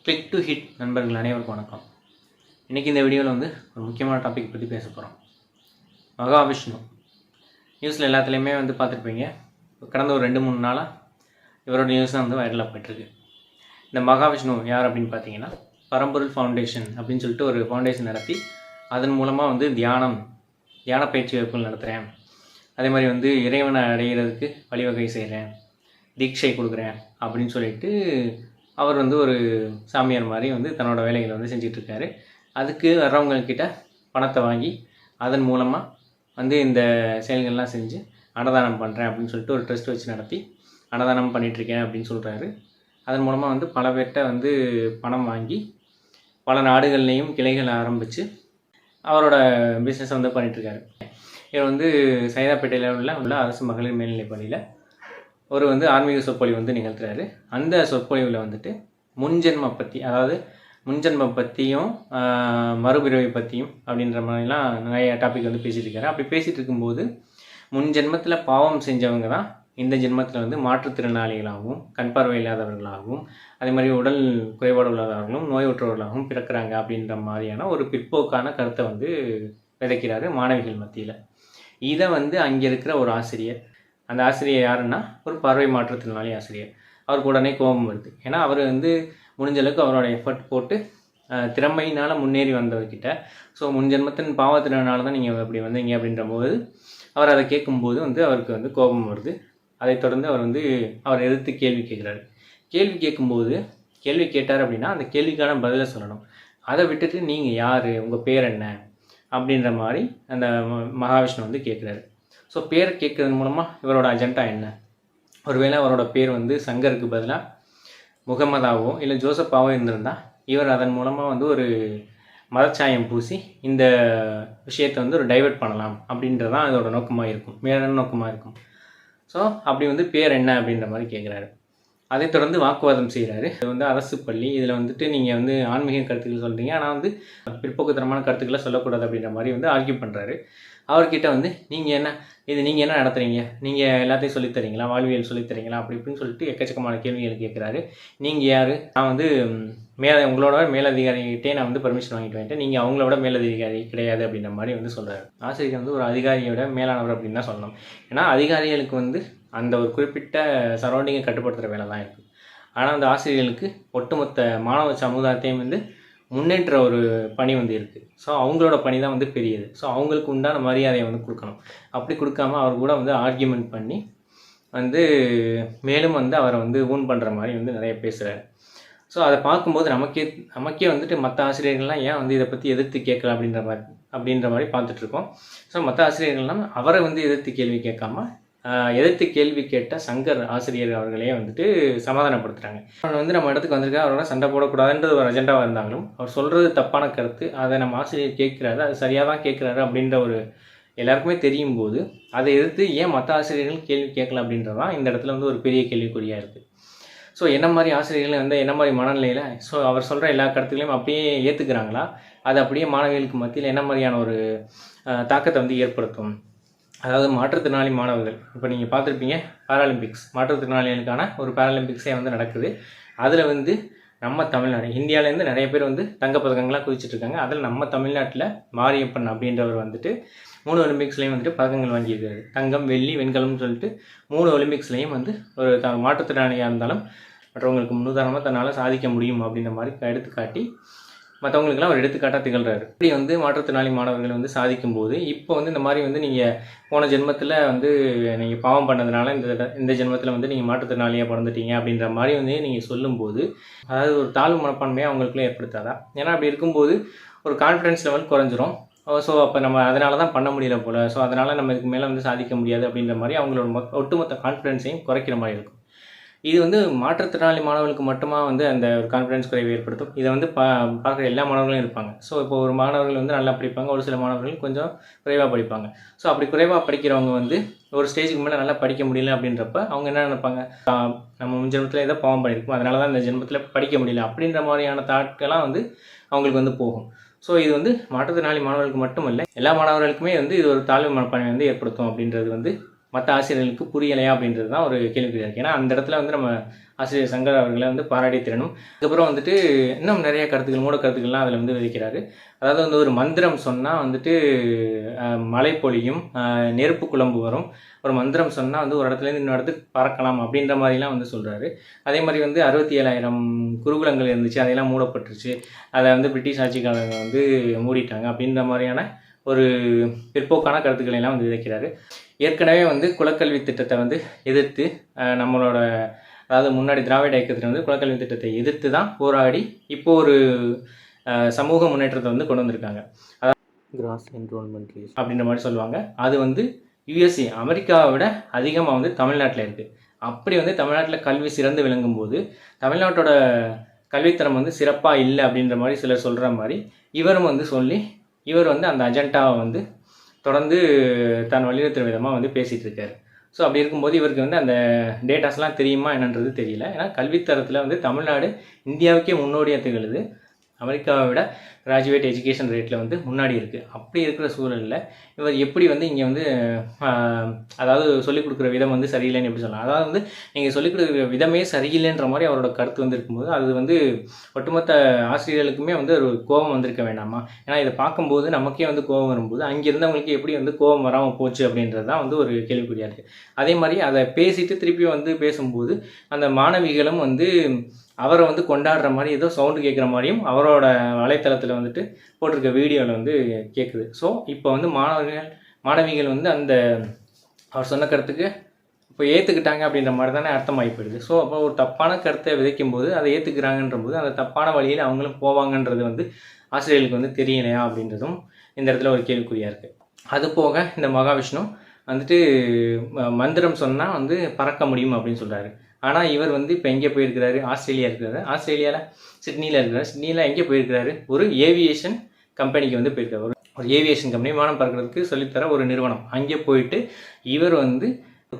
Click to hit நண்பர்கள் அனைவருக்கும் வணக்கம். இன்றைக்கி இந்த வீடியோவில் ஒரு முக்கியமான டாபிக் பற்றி பேச போகிறோம். மகாவிஷ்ணு நியூஸில் எல்லாத்துலேயுமே பார்த்துருப்பீங்க. கடந்த ஒரு 2-3 நாளாக இவரோட நியூஸ் தான் வைரலாக போய்ட்டுருக்கு. இந்த மகாவிஷ்ணு யார் அப்படின்னு பார்த்தீங்கன்னா, பரம்பொருள் ஃபவுண்டேஷன் அப்படின்னு சொல்லிட்டு ஒரு ஃபவுண்டேஷன் நடத்தி அதன் மூலமாக தியான பயிற்சி வகுப்புகள் நடத்துகிறேன். அதே மாதிரி இறைவனை அடைகிறதுக்கு வழிவகை செய்கிறேன், தீட்சை கொடுக்குறேன் அப்படின்னு சொல்லிட்டு அவர் ஒரு சாமியார் மாதிரி தன்னோட வேலைகளை செஞ்சிட்ருக்காரு. அதுக்கு வர்றவங்கக்கிட்ட பணத்தை வாங்கி அதன் மூலமாக இந்த செயல்கள்லாம் செஞ்சு அன்னதானம் பண்ணுறேன் அப்படின்னு சொல்லிட்டு ஒரு ட்ரஸ்ட் வச்சு நடத்தி அன்னதானம் பண்ணிகிட்ருக்கேன் அப்படின்னு சொல்கிறாரு. அதன் மூலமாக பல பேர்கிட்ட பணம் வாங்கி பல நாடுகள்லேயும் கிளைகள் ஆரம்பித்து அவரோட பிஸ்னஸை பண்ணிகிட்ருக்காரு. இவர் சைதாப்பேட்டையில் உள்ள அரசு மகளிர் மேல்நிலைப் பள்ளியில் ஒரு ஆன்மீக சொற்பொழிவு நிகழ்த்துறாரு. அந்த சொற்பொழிவில் முன்ஜென்மம் பற்றி, அதாவது முன்ஜென்மம் பற்றியும் மறுபிறவை பற்றியும் அப்படின்ற மாதிரிலாம் நிறைய டாபிக் பேசிகிட்டு இருக்காரு. அப்படி பேசிகிட்டு இருக்கும்போது முன்ஜென்மத்தில் பாவம் செஞ்சவங்க தான் இந்த ஜென்மத்தில் மாற்றுத்திறனாளிகளாகவும் கண் பார்வை இல்லாதவர்களாகவும் அதே மாதிரி உடல் குறைபாடு உள்ளவர்களும் நோயுற்றவர்களாகவும் பிறக்கிறாங்க அப்படின்ற மாதிரியான ஒரு பிற்போக்கான கருத்தை விதைக்கிறாரு மாணவிகள் மத்தியில். இதை அங்கே இருக்கிற ஒரு ஆசிரியர், அந்த ஆசிரியர் யாருன்னா ஒரு பார்வை மாற்றுத்திறனாளி ஆசிரியர், அவருக்கு உடனே கோபம் வருது. ஏன்னா அவர் முடிஞ்ச அளவுக்கு அவரோட எஃபர்ட் போட்டு திறமையினால் முன்னேறி வந்தவர்கிட்ட முன்ஜென்மத்தின் பாவத்தினால தான் நீங்கள் அப்படி வந்தீங்க அப்படின்ற போது அவர் அதை கேட்கும்போது அவருக்கு கோபம் வருது. அதைத் தொடர்ந்து அவர் எதிர்த்து கேள்வி கேட்குறாரு. கேள்வி கேட்கும்போது கேள்வி கேட்டார் அப்படின்னா அந்த கேள்விக்கான பதிலை சொல்லணும். அதை விட்டுட்டு நீங்கள் யார், உங்கள் பேர் என்ன அப்படின்ற மாதிரி அந்த மகாவிஷ்ணு கேட்குறாரு. ஸோ பேர் கேட்குறது மூலமாக இவரோட அஜெண்டா என்ன? ஒருவேளை அவரோட பேர் சங்கருக்கு பதிலாக முகமதாவோ இல்லை ஜோசப்பாவோ இருந்திருந்தால் இவர் அதன் மூலமாக ஒரு மதச்சாயம் பூசி இந்த விஷயத்தை ஒரு டைவெர்ட் பண்ணலாம் அப்படின்றது தான் இதோட நோக்கமாக இருக்கும், மேலான நோக்கமாக இருக்கும். ஸோ அப்படி பேர் என்ன அப்படின்ற மாதிரி கேட்குறாரு. அதை தொடர்ந்து வாக்குவாதம் செய்கிறாரு. இது அரசு பள்ளி, இதில் நீங்கள் ஆன்மீக கருத்துக்கள் சொல்கிறீங்க, ஆனால் பிற்போக்குத்தனமான கருத்துக்களை சொல்லக்கூடாது அப்படின்ற மாதிரி ஆர்கியூ பண்ணுறாரு. அவர்கிட்ட நீங்கள் என்ன நடத்துகிறீங்க, நீங்கள் எல்லாத்தையும் சொல்லித்தரீங்களா, வாழ்வியல் சொல்லித்தரீங்களா அப்படி இப்படின்னு சொல்லிட்டு எக்கச்சக்கமான கேள்விகள் கேட்குறாரு. நீங்கள் யார், நான் உங்களோட மேலதிகாரிகிட்டே நான் பர்மிஷன் வாங்கிட்டு வந்துட்டேன், நீங்கள் அவங்களோட மேலதிகாரி கிடையாது அப்படின்ற மாதிரி சொல்கிறாரு. ஆசிரியர் ஒரு அதிகாரியோட மேலானவர் அப்படின்னு தான் சொல்லணும். ஏன்னா அதிகாரிகளுக்கு அந்த ஒரு குறிப்பிட்ட சரௌண்டிங்கை கட்டுப்படுத்துகிற வேலை தான் இருக்குது. ஆனால் அந்த ஆசிரியர்களுக்கு ஒட்டுமொத்த மாணவ சமுதாயத்தையும் முன்னேற்ற ஒரு பணி இருக்குது. ஸோ அவங்களோட பணி தான் பெரியது. ஸோ அவங்களுக்கு உண்டான மரியாதையை கொடுக்கணும். அப்படி கொடுக்காம அவர் கூட ஆர்கியூமெண்ட் பண்ணி மேலும் அவரை ஊன் பண்ணுற மாதிரி நிறைய பேசுகிறாரு. ஸோ அதை பார்க்கும்போது நமக்கே மற்ற ஆசிரியர்கள்லாம் ஏன் இதை பற்றி எதிர்த்து கேட்கல அப்படின்ற மாதிரி பார்த்துட்ருக்கோம். ஸோ மற்ற ஆசிரியர்கள்லாம் அவரை எதிர்த்து கேள்வி கேட்காம எதிர்த்து கேள்வி கேட்ட சங்கர் ஆசிரியர் அவர்களே சமாதானப்படுத்துகிறாங்க. அவர் நம்ம இடத்துக்கு வந்திருக்கா, அவரோட சண்டை போடக்கூடாதுன்றது ஒரு அஜெண்டாவாக இருந்தாலும் அவர் சொல்கிறது தப்பான கருத்து, அதை நம்ம ஆசிரியர் கேட்குறாரு, அது சரியாக தான் கேட்குறாரு அப்படின்ற ஒரு எல்லாருக்குமே தெரியும் போது அதை எதிர்த்து ஏன் மற்ற ஆசிரியர்கள் கேள்வி கேட்கல அப்படின்றது தான் இந்த இடத்துல ஒரு பெரிய கேள்விக்குறியாக இருக்குது. ஸோ என்ன மாதிரி ஆசிரியர்கள் என்ன மாதிரி மனநிலையில் அவர் சொல்கிற எல்லா கருத்துக்களையும் அப்படியே ஏற்றுக்கிறாங்களா, அது அப்படியே மாணவிகளுக்கு மத்தியில் என்ன மாதிரியான ஒரு தாக்கத்தை ஏற்படுத்தும்? அதாவது மாற்றுத்திறனாளி மாணவர்கள், இப்போ நீங்கள் பார்த்துருப்பீங்க பாராலிம்பிக்ஸ், மாற்றுத்திறனாளிகளுக்கான ஒரு பாராலிம்பிக்ஸே நடக்குது. அதில் நம்ம தமிழ்நாடு, இந்தியாவிலேருந்து நிறைய பேர் தங்கப்பதக்கங்களாக குதிச்சிட்ருக்காங்க. அதில் நம்ம தமிழ்நாட்டில் மாரியப்பன் அப்படின்றவர் 3 ஒலிம்பிக்ஸ்லேயும் பதக்கங்கள் வாங்கியிருக்காரு. தங்கம், வெள்ளி, வெண்கலம்னு சொல்லிட்டு 3 ஒலிம்பிக்ஸ்லேயும் ஒரு மாற்றுத்திறனாளியாக இருந்தாலும் மற்றவங்களுக்கு முன்னுதாரணமாக தன்னால் சாதிக்க முடியும் அப்படின்ற மாதிரி எடுத்துக்காட்டி மற்றவங்களுக்கெல்லாம் ஒரு எடுத்துக்காட்டாக திகழ்கிறாரு. இப்படி மாற்றுத்திறனாளி மாணவர்கள் சாதிக்கும் போது இப்போ இந்த மாதிரி நீங்கள் போன ஜென்மத்தில் நீங்கள் பாவம் பண்ணதுனால இந்த ஜென்மத்தில் நீங்கள் மாற்றுத்திறனாளியாக பிறந்துட்டீங்க அப்படின்ற மாதிரி நீங்கள் சொல்லும்போது அதாவது ஒரு தாழ்வு மனப்பான்மையாக அவங்களுக்குள்ளே ஏற்படுத்தாதா? ஏன்னா அப்படி இருக்கும்போது ஒரு கான்ஃபிடன்ஸ் லெவல் குறைஞ்சிரும். ஸோ அப்போ நம்ம அதனால தான் பண்ண முடியல போல், ஸோ அதனால் நம்ம இதுக்கு மேலே சாதிக்க முடியாது அப்படின்ற மாதிரி அவங்களோட ஒட்டுமொத்த கான்ஃபிடென்ஸையும் குறைக்கிற மாதிரி இருக்கும். இது மாற்றுத்திறனாளி மாணவர்களுக்கு மட்டுமா அந்த ஒரு கான்ஃபிடன்ஸ் குறைவை ஏற்படுத்தும். இதை பார்க்குற எல்லா மாணவர்களும் இருப்பாங்க. ஸோ இப்போ ஒரு மாணவர்கள் நல்லா படிப்பாங்க, ஒரு சில மாணவர்கள் கொஞ்சம் குறைவாக படிப்பாங்க. ஸோ அப்படி குறைவாக படிக்கிறவங்க ஒரு ஸ்டேஜுக்கு மேலே நல்லா படிக்க முடியல அப்படின்றப்ப அவங்க என்ன நினைப்பாங்க, நம்ம முன்ஜென்மத்தில் ஏதோ பாவம் பண்ணியிருக்கோம், அதனால தான் இந்த ஜென்மத்தில் படிக்க முடியல அப்படின்ற மாதிரியான தாட்கள்லாம் அவங்களுக்கு போகும். ஸோ இது மாற்றுத்திறனாளி மாணவர்களுக்கு மட்டும் இல்லை, எல்லா மாணவர்களுக்குமே இது ஒரு தாழ்வு மனப்பான்மை ஏற்படுத்தும் அப்படின்றது மற்ற ஆசிரியர்களுக்கு புரியலையா அப்படின்றது தான் ஒரு கேள்விக்குறியாக இருக்குது. ஏன்னா அந்த இடத்துல நம்ம ஆசிரியர் சங்கர் அவர்களை வந்து பாராட்டி திறனும். அதுக்கப்புறம் வந்துட்டு இன்னும் நிறைய கருத்துக்கள், மூட கருத்துக்கள்லாம் அதில் வந்து விதைக்கிறாரு. அதாவது வந்து ஒரு மந்திரம் சொன்னால் வந்துட்டு மழை பொழியும், நெருப்பு குழம்பு வரும். ஒரு மந்திரம் சொன்னால் வந்து ஒரு இடத்துலேருந்து இன்னொரு இடத்துக்கு பறக்கலாம் அப்படின்ற மாதிரிலாம் வந்து சொல்கிறாரு. அதே மாதிரி வந்து 67,000 குருகுலங்கள் இருந்துச்சு, அதையெல்லாம் மூடப்பட்டுருச்சு. அதை வந்து பிரிட்டிஷ் ஆட்சிக்காரங்க வந்து மூடிட்டாங்க அப்படின்ற மாதிரியான ஒரு பிற்போக்கான கருத்துக்களை எல்லாம் வந்து விதைக்கிறாரு. ஏற்கனவே வந்து குலக்கல்வி திட்டத்தை வந்து எதிர்த்து நம்மளோட அதாவது முன்னாடி திராவிட இயக்கத்தில் வந்து குலக்கல்வி திட்டத்தை எதிர்த்து தான் போராடி இப்போ ஒரு சமூக முன்னேற்றத்தை வந்து கொண்டு வந்திருக்காங்க. அதாவது கிராஸ் என்ரோல்மெண்ட் ரேட் அப்படின்ற மாதிரி சொல்லுவாங்க. அது வந்து யுஎஸ்ஏ அமெரிக்காவை விட அதிகமாக வந்து தமிழ்நாட்டில் இருக்குது. அப்படி வந்து தமிழ்நாட்டில் கல்வி சிறந்து விளங்கும் போது தமிழ்நாட்டோட கல்வித்தரம் வந்து சிறப்பாக இல்லை அப்படின்ற மாதிரி சிலர் சொல்கிற மாதிரி இவரும் வந்து சொல்லி இவர் வந்து அந்த அஜெண்டாவை வந்து தொடர்ந்து தன் வலியுறுத்துகிற விதமாக வந்து பேசிகிட்டு இருக்காரு. ஸோ அப்படி இருக்கும்போது இவருக்கு வந்து அந்த டேட்டாஸ்லாம் தெரியுமா என்னன்றது தெரியல. ஏன்னா கல்வித்தரத்தில் வந்து தமிழ்நாடு இந்தியாவுக்கே முன்னோடியாக திகழுது. அமெரிக்காவை விட கிராஜுவேட் எஜுகேஷன் ரேட்டில் வந்து முன்னாடி இருக்குது. அப்படி இருக்கிற சூழலில் இவர் எப்படி வந்து இங்கே வந்து அதாவது சொல்லிக் கொடுக்குற விதம் வந்து சரியில்லைன்னு எப்படி சொல்லலாம். அதாவது வந்து நீங்கள் சொல்லிக் கொடுக்குற விதமே சரியில்லைன்ற மாதிரி அவரோட கருத்து வந்து இருக்கும்போது அது வந்து ஒட்டுமொத்த ஆசிரியர்களுக்குமே வந்து ஒரு கோபம் வந்திருக்க வேண்டாமா? ஏன்னா இதை பார்க்கும்போது நமக்கே வந்து கோபம் வரும்போது அங்கே இருந்தவங்களுக்கு எப்படி வந்து கோபம் வராமல் போச்சு அப்படின்றது தான் வந்து ஒரு கேள்விக்குறியாக இருக்குது. அதே மாதிரி அதை பேசிட்டு திருப்பி வந்து பேசும்போது அந்த மாணவிகளும் வந்து அவரை வந்து கொண்டாடுற மாதிரி ஏதோ சவுண்டு கேட்குற மாதிரியும் அவரோட வலைத்தளத்தில் வந்துட்டு போட்டிருக்க வீடியோவில் வந்து கேட்குது. ஸோ இப்போ வந்து மாணவிகள் வந்து அந்த அவர் சொன்ன கருத்துக்கு இப்போ ஏற்றுக்கிட்டாங்க அப்படின்ற மாதிரி தானே அர்த்தமாகி போயிடுது. ஸோ அப்போ ஒரு தப்பான கருத்தை விதைக்கும் போது அதை ஏற்றுக்கிறாங்கன்ற போது அந்த தப்பான வழியில் அவங்களும் போவாங்கன்றது வந்து ஆசிரியர்களுக்கு வந்து தெரியலையா அப்படின்றதும் இந்த இடத்துல ஒரு கேள்விக்குறியாக இருக்குது. அது போக இந்த மகாவிஷ்ணு வந்துட்டு மந்திரம் சொன்னால் வந்து பறக்க முடியும் அப்படின்னு சொல்கிறாரு. ஆனால் இவர் வந்து இப்போ எங்கே போயிருக்கிறாரு? ஆஸ்திரேலியா இருக்கிறாரு. ஆஸ்திரேலியாவில் சிட்னியில் இருக்கிறார். சிட்னியில் எங்கே போயிருக்கிறாரு? ஒரு ஏவியேஷன் கம்பெனிக்கு வந்து போயிருக்காரு. ஒரு ஏவியேஷன் கம்பெனி, விமானம் பறக்கிறதுக்கு சொல்லித்தர ஒரு நிறுவனம். அங்கே போயிட்டு இவர் வந்து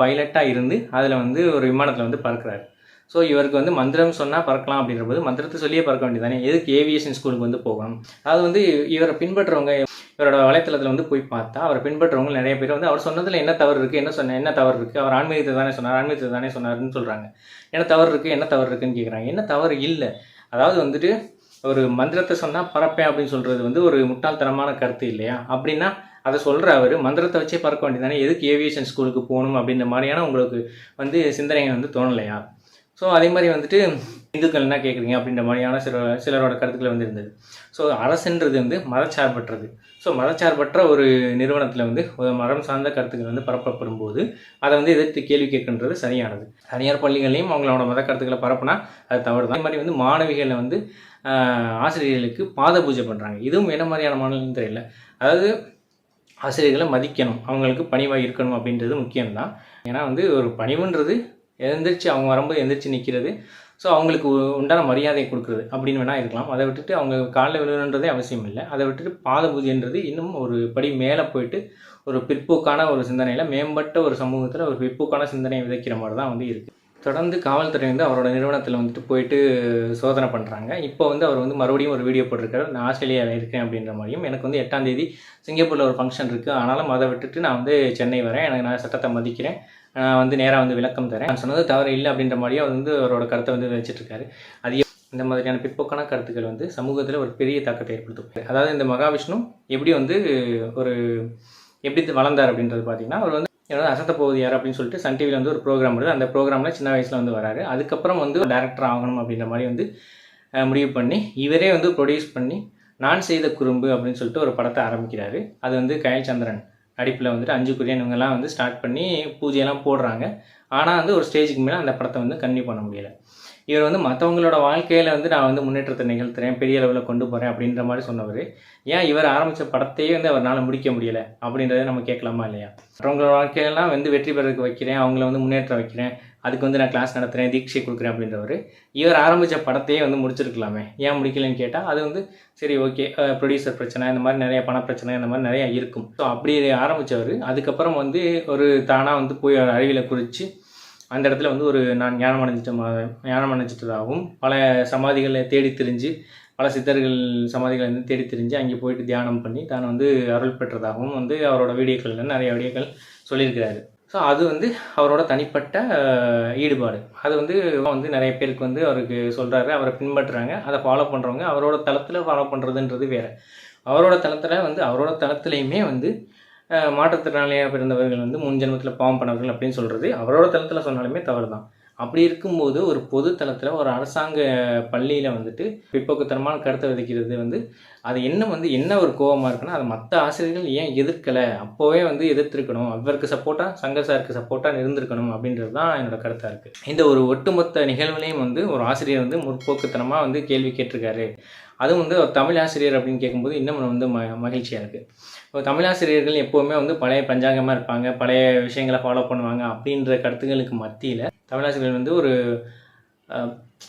பைலட்டாக இருந்து அதில் வந்து ஒரு விமானத்தில் வந்து பறக்கிறாரு. ஸோ இவருக்கு வந்து மந்திரம் சொன்னால் பறக்கலாம் அப்படின்ற போது மந்திரத்தை சொல்லியே பறக்க வேண்டியதானே, எதுக்கு ஏவியேஷன் ஸ்கூலுக்கு வந்து போகணும்? அது வந்து இவரை பின்பற்றுறவங்க இவரோட வலைத்தளத்தில் வந்து போய் பார்த்தா அவரை பின்பற்றுறவங்க நிறைய பேர் வந்து அவர் சொன்னதில் என்ன தவறு இருக்குது, என்ன தவறு இருக்குது, அவர் ஆன்மீகத்தை தானே சொன்னார்னு சொல்கிறாங்க. என்ன தவறு இருக்குது, என்ன தவறு இருக்குன்னு கேட்குறாங்க. என்ன தவறு இல்லை. அதாவது வந்துட்டு ஒரு மந்திரத்தை சொன்னால் பறப்பேன் அப்படின்னு சொல்கிறது வந்து ஒரு முட்டாள்தனமான கருத்து இல்லையா? அப்படின்னா அதை சொல்கிற அவர் மந்திரத்தை வச்சே பறக்க வேண்டியதானே, எதுக்கு ஏவியேஷன் ஸ்கூலுக்கு போகணும் அப்படின்ற மாதிரியான உங்களுக்கு வந்து சிந்தனைகள் வந்து தோணலையா? ஸோ அதே மாதிரி வந்துட்டு இந்துக்கள் என்ன கேட்குறீங்க அப்படின்ற மாதிரியான சிலரோட கருத்துக்கள் வந்து இருந்தது. ஸோ அரசுன்றது வந்து மதச்சார்பற்றது. ஸோ மதச்சார்பற்ற ஒரு நிறுவனத்தில் வந்து ஒரு மதம் சார்ந்த கருத்துக்கள் வந்து பரப்பப்படும் போது அதை வந்து எதிர்த்து கேள்வி கேட்கின்றது சரியானது. தனியார் பள்ளிகளையும் அவங்களோட மத கருத்துக்களை பரப்புனா அது தவறு தான். அதே மாதிரி வந்து மாணவிகளை வந்து ஆசிரியர்களுக்கு பாத பூஜை பண்ணுறாங்க. இதுவும் என்ன மாதிரியான மாநிலம் தெரியல. அதாவது ஆசிரியர்களை மதிக்கணும், அவங்களுக்கு பணிவாக இருக்கணும் அப்படின்றது முக்கியம்தான். ஏன்னா வந்து ஒரு பணிவுன்றது எழுந்திரிச்சு அவங்க வரும்போது எழுந்திரிச்சு நிற்கிறது. ஸோ அவங்களுக்கு உண்டான மரியாதை கொடுக்குறது அப்படின்னு வேணால் இருக்கலாம். அதை விட்டுட்டு அவங்க காலில் விழுணுன்றதே அவசியம் இல்லை. அதை விட்டுட்டு பாத பூஜைன்றது இன்னும் ஒரு படி மேலே போயிட்டு ஒரு பிற்போக்கான ஒரு சிந்தனையில் மேம்பட்ட ஒரு சமூகத்தில் ஒரு பிற்போக்கான சிந்தனையை விதைக்கிற மாதிரி தான் வந்து இருக்குது. தொடர்ந்து காவல்துறை வந்து அவரோட நிறுவனத்தில் வந்துட்டு போயிட்டு சோதனை பண்ணுறாங்க. இப்போ வந்து அவர் வந்து மறுபடியும் ஒரு வீடியோ போட்டிருக்காரு, நான் ஆஸ்திரேலியாவில் இருக்கேன் அப்படின்ற மாதிரியும். எனக்கு வந்து 8ஆம் தேதி சிங்கப்பூரில் ஒரு ஃபங்க்ஷன் இருக்குது, ஆனாலும் அதை விட்டுட்டு நான் வந்து சென்னை வரேன், நான் சட்டத்தை மதிக்கிறேன், நான் வந்து நேராக வந்து விளக்கம் தரேன், நான் சொன்னது தவறு இல்லை அப்படின்ற மாதிரியே அவர் வந்து அவரோட கருத்தை வந்து வச்சுட்ருக்காரு. அது இந்த மாதிரியான பிற்போக்கான கருத்துக்கள் வந்து சமூகத்தில் ஒரு பெரிய தாக்கத்தை ஏற்படுத்தும். அதாவது இந்த மகாவிஷ்ணு எப்படி வந்து எப்படி வளர்ந்தார் அப்படின்றது பார்த்தீங்கன்னா, அவர் வந்து என்னோட அசத்த போகுது யார் அப்படின்னு சொல்லிட்டு சன் டிவியில் வந்து ஒரு ப்ரோக்ராம் வருது. அந்த ப்ரோக்ராமில் சின்ன வயசில் வந்து வராரு. அதுக்கப்புறம் வந்து டேரக்டர் ஆகணும் அப்படின்ற மாதிரி வந்து முடிவு பண்ணி இவரே வந்து ப்ரொடியூஸ் பண்ணி நான் செய்த குறும்பு அப்படின்னு சொல்லிட்டு ஒரு படத்தை ஆரம்பிக்கிறாரு. அது வந்து கயல் சந்திரன் நடிப்பில் வந்துட்டு 5 குரியன் இவங்கெல்லாம் வந்து ஸ்டார்ட் பண்ணி பூஜையெல்லாம் போடுறாங்க. ஆனால் வந்து ஒரு ஸ்டேஜுக்கு மேலே அந்த படத்தை வந்து கன்டினியூ பண்ண முடியலை. இவர் வந்து மற்றவங்களோட வாழ்க்கையில் வந்து நான் வந்து முன்னேற்றத்தை நிகழ்த்துறேன், பெரிய அளவில் கொண்டு போகிறேன் அப்படின்ற மாதிரி சொன்னவர், ஏன் இவர் ஆரம்பித்த படத்தையே வந்து அவரால் முடிக்க முடியலை அப்படின்றத நம்ம கேட்கலாமா இல்லையா? மற்றவங்களோட வாழ்க்கையெல்லாம் வந்து வெற்றி பெறதுக்கு வைக்கிறேன், அவங்கள வந்து முன்னேற்ற வைக்கிறேன், அதுக்கு வந்து நான் கிளாஸ் நடத்துகிறேன், தீட்சை கொடுக்குறேன் அப்படின்றவர் இவர் ஆரம்பித்த படத்தையே வந்து முடிச்சிருக்கலாமே, ஏன் முடிக்கலைன்னு கேட்டால் அது வந்து சரி ஓகே ப்ரொடியூசர் பிரச்சனை, இந்த மாதிரி நிறைய பண பிரச்சனை இந்த மாதிரி நிறையா இருக்கும். ஸோ அப்படி ஆரம்பித்தவர் அதுக்கப்புறம் வந்து ஒரு தானாக வந்து போய் அறிவியலை குறித்து அந்த இடத்துல வந்து ஒரு நான் ஞானம் அடைஞ்சிட்டதாகவும் பல சமாதிகளை தேடி திரிஞ்சு பல சித்தர்கள் சமாதிகளை வந்து தேடி திரிஞ்சு அங்கே போயிட்டு தியானம் பண்ணி தான் வந்து அருள் பெற்றதாகவும் வந்து அவரோட வீடியோக்களில் நிறைய வீடியோக்கள் சொல்லியிருக்கிறாரு. ஸோ அது வந்து அவரோட தனிப்பட்ட ஈடுபாடு. அது வந்து நிறைய பேருக்கு வந்து அவருக்கு சொல்கிறாரு, அவரை பின்பற்றுறாங்க, அதை ஃபாலோ பண்ணுறவங்க. அவரோட தளத்தில் ஃபாலோ பண்ணுறதுன்றது வேறு. அவரோட தளத்தில் அவரோட தளத்துலையுமே மாற்றுத்திறனாளியாக பிறந்தவர்கள் முன் ஜென்மத்தில் பாவம் பண்ணவர்கள் அப்படின்னு சொல்கிறது அவரோட தளத்தில் சொன்னாலுமே தவறு தான். அப்படி இருக்கும்போது ஒரு பொது தளத்தில் ஒரு அரசாங்க பள்ளியில் பிற்போக்குத்தனமான கருத்தை விதைக்கிறது அது என்ன ஒரு கோபமாக இருக்குன்னா, அதை மற்ற ஆசிரியர்கள் ஏன் எதிர்க்கலை, அப்போவே எதிர்த்திருக்கணும், அவருக்கு சப்போர்ட்டாக சங்கர் சாருக்கு சப்போர்ட்டாக இருந்திருக்கணும் அப்படின்றது தான் என்னோட கருத்தாக இருக்குது. இந்த ஒரு ஒட்டுமொத்த நிகழ்வுலையும் ஒரு ஆசிரியர் முற்போக்குத்தனமாக கேள்வி கேட்டிருக்காரு. அதுவும் ஒரு தமிழ் ஆசிரியர் அப்படின்னு கேட்கும்போது இன்னும் மகிழ்ச்சியாக இருக்குது. இப்போ தமிழாசிரியர்கள் எப்போவுமே பழைய பஞ்சாங்கமாக இருப்பாங்க, பழைய விஷயங்களை ஃபாலோ பண்ணுவாங்க அப்படின்ற கருத்துக்களுக்கு மத்தியில் தமிழாசிரியர்கள் ஒரு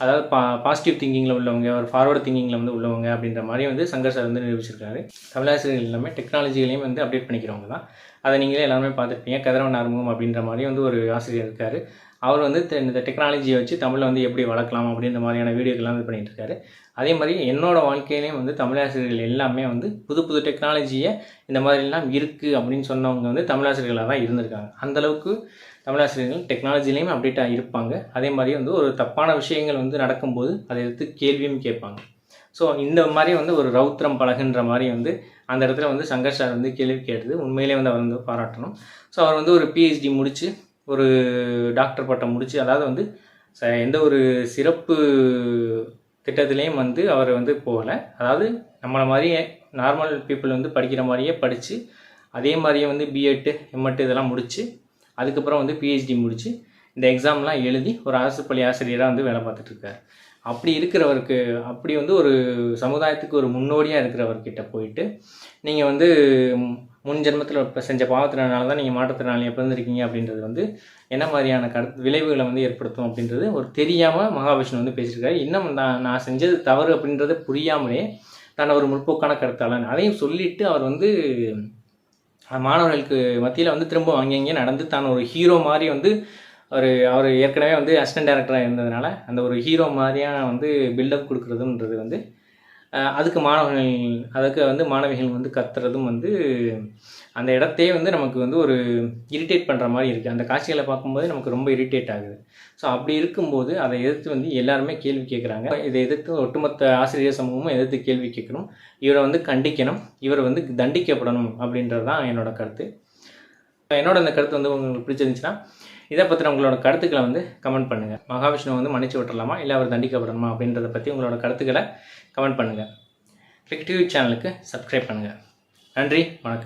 அதாவது பாசிட்டிவ் திங்கிங்கில் உள்ளவங்க, ஒரு ஃபார்வர்டு திங்கிங்கில் உள்ளவங்க அப்படின்ற மாதிரி சங்கர் சார் நிரூபிச்சிருக்காரு. தமிழாசிரியர்கள் எல்லாமே டெக்னாலஜிகளையும் அப்டேட் பண்ணிக்கிறவங்க தான். அதை நீங்களே எல்லாருமே பார்த்துருப்பீங்க. கதிரவன் ஆறுமுகம் அப்படின்ற மாதிரி ஒரு ஆசிரியர் இருக்கார். அவர் இந்த டெக்னாலஜியை வச்சு தமிழை எப்படி வளர்க்கலாம் அப்படின்ற மாதிரியான வீடியோக்கெல்லாம் பண்ணிகிட்டு இருக்காரு. அதே மாதிரி என்னோடய வாழ்க்கையிலையும் தமிழாசிரியர்கள் எல்லாமே புது புது டெக்னாலஜியை இந்த மாதிரிலாம் இருக்குது அப்படின்னு சொன்னவங்க தமிழாசிரியர்களாக தான் இருந்திருக்காங்க. அந்தளவுக்கு தமிழாசிரியர்கள் டெக்னாலஜிலையும் அப்டேட்டாக இருப்பாங்க. அதே மாதிரி ஒரு தப்பான விஷயங்கள் நடக்கும்போது அதை எடுத்து கேள்வியும் கேட்பாங்க. ஸோ இந்த மாதிரி ஒரு ரவுத்திரம் பழகுன்ற மாதிரி அந்த இடத்துல சங்கர் சார் கேள்வி கேட்டது உண்மையிலே அவர் பாராட்டணும். ஸோ அவர் ஒரு பிஹெச்டி முடித்து ஒரு டாக்டர் பட்டம் முடித்து, அதாவது எந்த ஒரு சிறப்பு திட்டத்துலேயும் அவர் போகலை. அதாவது நம்மளை மாதிரியே நார்மல் பீப்புள் படிக்கிற மாதிரியே படித்து அதே மாதிரியே பிஎட் எம்எட் இதெல்லாம் முடித்து அதுக்கப்புறம் பிஹெச்டி முடித்து இந்த எக்ஸாம்லாம் எழுதி ஒரு அரசு பள்ளி ஆசிரியராக வேலை பார்த்துட்ருக்கார். அப்படி இருக்கிறவருக்கு, அப்படி ஒரு சமுதாயத்துக்கு ஒரு முன்னோடியாக இருக்கிறவர்கிட்ட போயிட்டு நீங்கள் முன் ஜென்மத்தில் இப்போ செஞ்ச பாவத்தினால தான் நீங்கள் மாற்றுத்திறனாளியாக பிறந்திருக்கீங்க அப்படின்றது என்ன மாதிரியான விளைவுகளை ஏற்படுத்தும் அப்படின்றது ஒரு தெரியாமல் மகாவிஷ்ணு பேசியிருக்காரு. இன்னும் நான் செஞ்சது தவறு அப்படின்றத புரியாமலே நான் ஒரு முற்போக்கான கருத்தாளன் அதையும் சொல்லிவிட்டு அவர் மாணவர்களுக்கு மத்தியில் திரும்ப அங்கங்கே நடந்து தான் ஒரு ஹீரோ மாதிரி அவர் ஏற்கனவே அசிஸ்டன்ட் டைரக்டராக இருந்ததுனால அந்த ஒரு ஹீரோ மாதிரியான பில்டப் கொடுக்குறதுன்றது அதுக்கு மாணவிகள் கத்துறதும் அந்த இடத்தையே நமக்கு ஒரு இரிட்டேட் பண்ணுற மாதிரி இருக்குது. அந்த காட்சிகளை பார்க்கும்போது நமக்கு ரொம்ப இரிட்டேட் ஆகுது. ஸோ அப்படி இருக்கும்போது அதை எதிர்த்து எல்லாருமே கேள்வி கேட்குறாங்க. இதை எதிர்த்து ஒட்டுமொத்த ஆசிரியர் சமூகமும் எதிர்த்து கேள்வி கேட்கணும். இவரை கண்டிக்கணும், இவர் தண்டிக்கப்படணும் அப்படின்றது தான் என்னோட கருத்து. என்னோட அந்த கருத்து உங்களுக்கு பிடிச்சிருந்துச்சுன்னா இதை பற்றின உங்களோட கருத்துக்களை கமெண்ட் பண்ணுங்கள். மகாவிஷ்ணு மன்னிச்சு விட்டுறலாமா, இல்லை அவர் தண்டிக்கப்படணுமா அப்படின்றத பற்றி உங்களோட கருத்துக்களை கமெண்ட் பண்ணுங்கள். கிளிக் டிவி சேனலுக்கு சப்ஸ்கிரைப் பண்ணுங்கள். நன்றி, வணக்கம்.